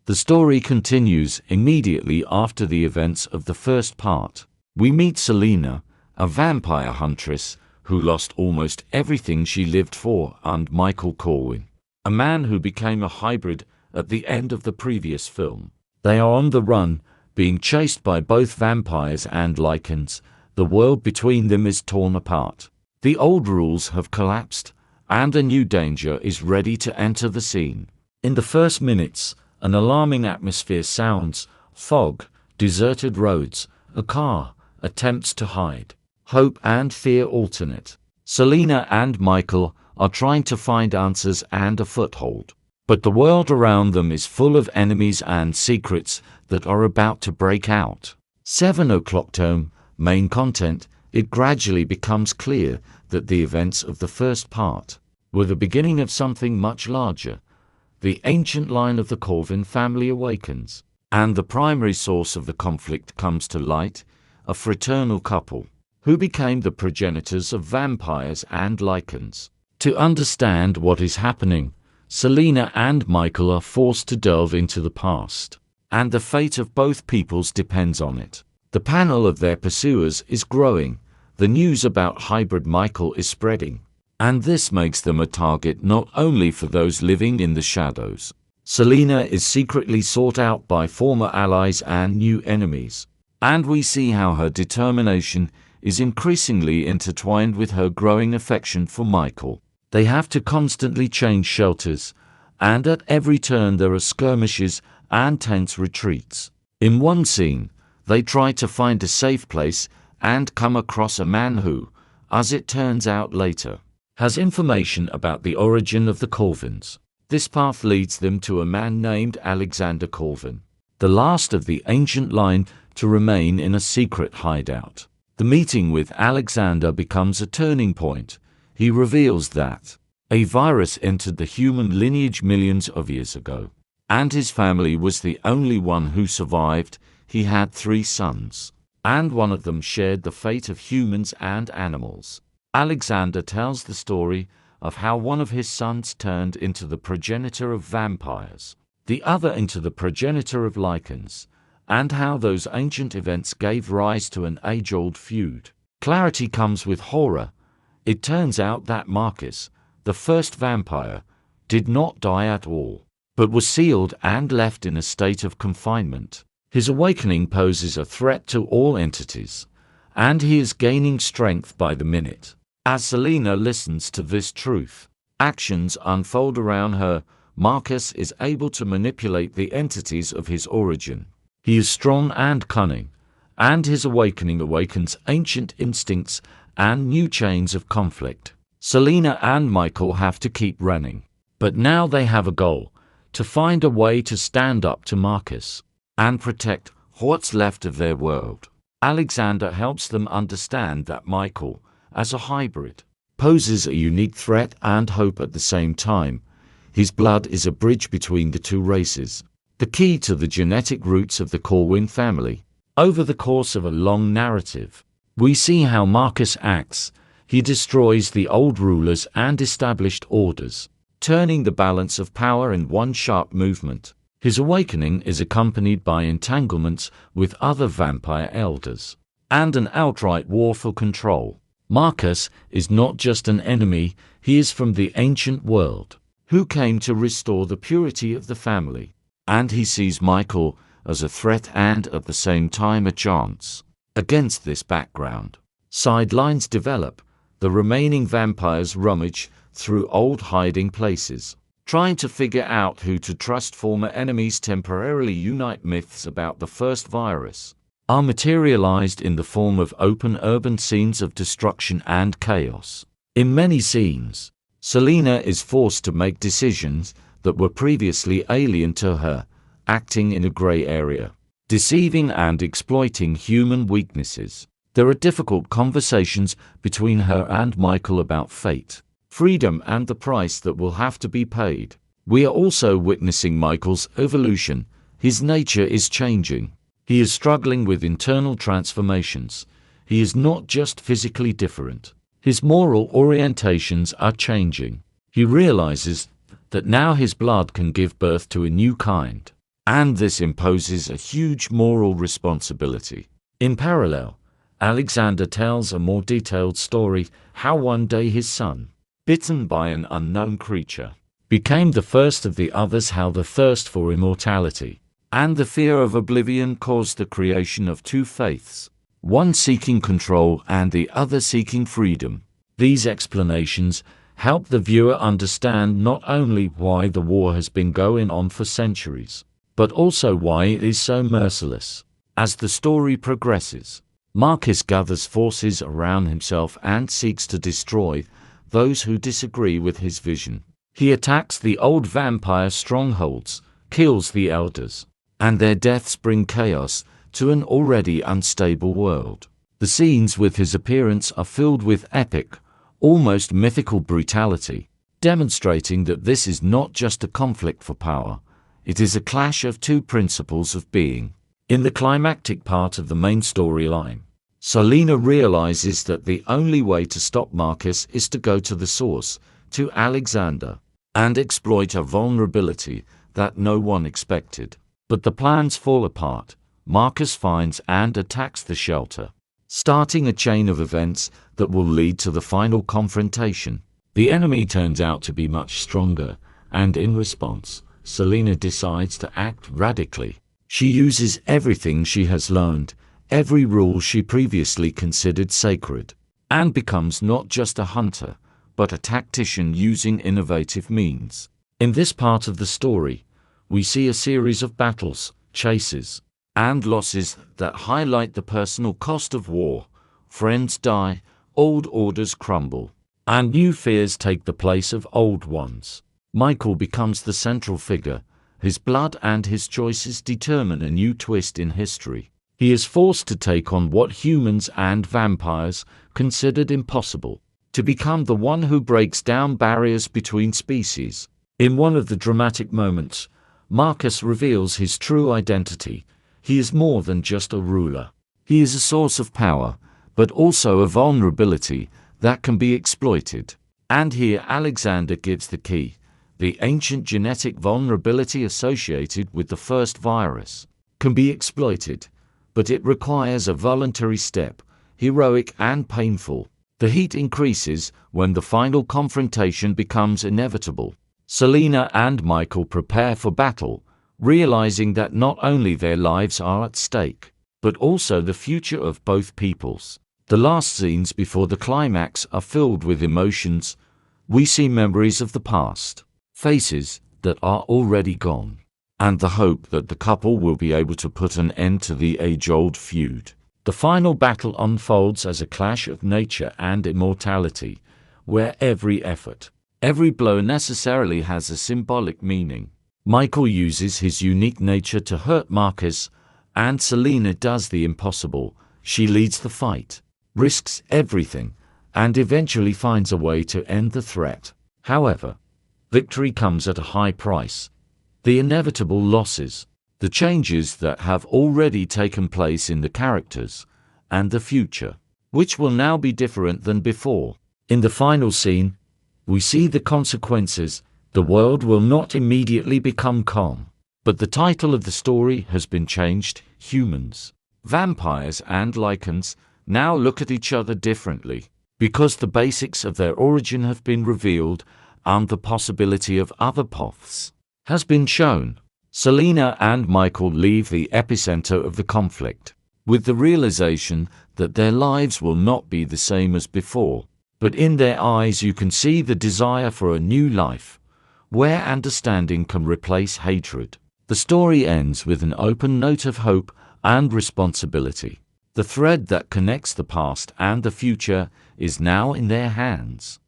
The story continues immediately after the events of the first part. We meet Selena, a vampire huntress who lost almost everything she lived for, and Michael Corwin, a man who became a hybrid at the end of the previous film. They are on the run, being chased by both vampires and lycans. The world between them is torn apart. The old rules have collapsed, and a new danger is ready to enter the scene. In the first minutes, an alarming atmosphere sounds: fog, deserted roads, a car, attempts to hide. Hope and fear alternate. Selena and Michael are trying to find answers and a foothold. But the world around them is full of enemies and secrets that are about to break out. 7 o'clock tome, main content. It gradually becomes clear that the events of the first part were the beginning of something much larger. The ancient line of the Corwin family awakens, and the primary source of the conflict comes to light: a fraternal couple who became the progenitors of vampires and lycans. To understand what is happening, Selena and Michael are forced to delve into the past, and the fate of both peoples depends on it. The panel of their pursuers is growing. The news about hybrid Michael is spreading, and this makes them a target not only for those living in the shadows. Selena is secretly sought out by former allies and new enemies, and we see how her determination is increasingly intertwined with her growing affection for Michael. They have to constantly change shelters, and at every turn there are skirmishes and tense retreats. In one scene, they try to find a safe place and come across a man who, as it turns out later, has information about the origin of the Corwins. This path leads them to a man named Alexander Corwin, the last of the ancient line to remain in a secret hideout. The meeting with Alexander becomes a turning point. He reveals that a virus entered the human lineage millions of years ago, and his family was the only one who survived. He had 3 sons, and one of them shared the fate of humans and animals. Alexander tells the story of how one of his sons turned into the progenitor of vampires, the other into the progenitor of lycans, and how those ancient events gave rise to an age-old feud. Clarity comes with horror. It turns out that Marcus, the first vampire, did not die at all, but was sealed and left in a state of confinement. His awakening poses a threat to all entities, and he is gaining strength by the minute. As Selena listens to this truth, actions unfold around her. Marcus is able to manipulate the entities of his origin. He is strong and cunning, and his awakening awakens ancient instincts and new chains of conflict. Selena and Michael have to keep running, but now they have a goal: to find a way to stand up to Marcus and protect what's left of their world. Alexander helps them understand that Michael, as a hybrid, poses a unique threat and hope at the same time. His blood is a bridge between the two races, the key to the genetic roots of the Corwin family. Over the course of a long narrative, we see how Marcus acts. He destroys the old rulers and established orders, turning the balance of power in one sharp movement. His awakening is accompanied by entanglements with other vampire elders, and an outright war for control. Marcus is not just an enemy, he is from the ancient world, who came to restore the purity of the family, and he sees Michael as a threat and at the same time a chance. Against this background, sidelines develop. The remaining vampires rummage through old hiding places, trying to figure out who to trust. Former enemies temporarily unite. Myths about the first virus are materialized in the form of open urban scenes of destruction and chaos. In many scenes, Selena is forced to make decisions that were previously alien to her, acting in a gray area, deceiving and exploiting human weaknesses. There are difficult conversations between her and Michael about fate, freedom, and the price that will have to be paid. We are also witnessing Michael's evolution. His nature is changing. He is struggling with internal transformations. He is not just physically different. His moral orientations are changing. He realizes that now his blood can give birth to a new kind, and this imposes a huge moral responsibility. In parallel, Alexander tells a more detailed story how one day his son, bitten by an unknown creature, became the first of the others, how the thirst for immortality and the fear of oblivion caused the creation of two faiths, one seeking control and the other seeking freedom. These explanations help the viewer understand not only why the war has been going on for centuries, but also why it is so merciless. As the story progresses, Marcus gathers forces around himself and seeks to destroy those who disagree with his vision. He attacks the old vampire strongholds, kills the elders, and their deaths bring chaos to an already unstable world. The scenes with his appearance are filled with epic, almost mythical brutality, demonstrating that this is not just a conflict for power, it is a clash of two principles of being. In the climactic part of the main storyline, Selena realizes that the only way to stop Marcus is to go to the source, to Alexander, and exploit a vulnerability that no one expected. But the plans fall apart. Marcus finds and attacks the shelter, starting a chain of events that will lead to the final confrontation. The enemy turns out to be much stronger, and in response, Selena decides to act radically. She uses everything she has learned, every rule she previously considered sacred, and becomes not just a hunter, but a tactician using innovative means. In this part of the story, we see a series of battles, chases, and losses that highlight the personal cost of war. Friends die, old orders crumble, and new fears take the place of old ones. Michael becomes the central figure. His blood and his choices determine a new twist in history. He is forced to take on what humans and vampires considered impossible, to become the one who breaks down barriers between species. In one of the dramatic moments, Marcus reveals his true identity. He is more than just a ruler. He is a source of power, but also a vulnerability that can be exploited. And here Alexander gives the key. The ancient genetic vulnerability associated with the first virus can be exploited, but it requires a voluntary step, heroic and painful. The heat increases when the final confrontation becomes inevitable. Selena and Michael prepare for battle, realizing that not only their lives are at stake, but also the future of both peoples. The last scenes before the climax are filled with emotions. We see memories of the past, faces that are already gone, and the hope that the couple will be able to put an end to the age-old feud. The final battle unfolds as a clash of nature and immortality, where every effort, every blow necessarily has a symbolic meaning. Michael uses his unique nature to hurt Marcus, and Selena does the impossible. She leads the fight, risks everything, and eventually finds a way to end the threat. However, victory comes at a high price. The inevitable losses, the changes that have already taken place in the characters, and the future, which will now be different than before. In the final scene, we see the consequences. The world will not immediately become calm, but the title of the story has been changed. Humans, vampires and lichens now look at each other differently, because the basics of their origin have been revealed and the possibility of other paths has been shown. Selena and Michael leave the epicenter of the conflict, with the realization that their lives will not be the same as before. But in their eyes you can see the desire for a new life, where understanding can replace hatred. The story ends with an open note of hope and responsibility. The thread that connects the past and the future is now in their hands.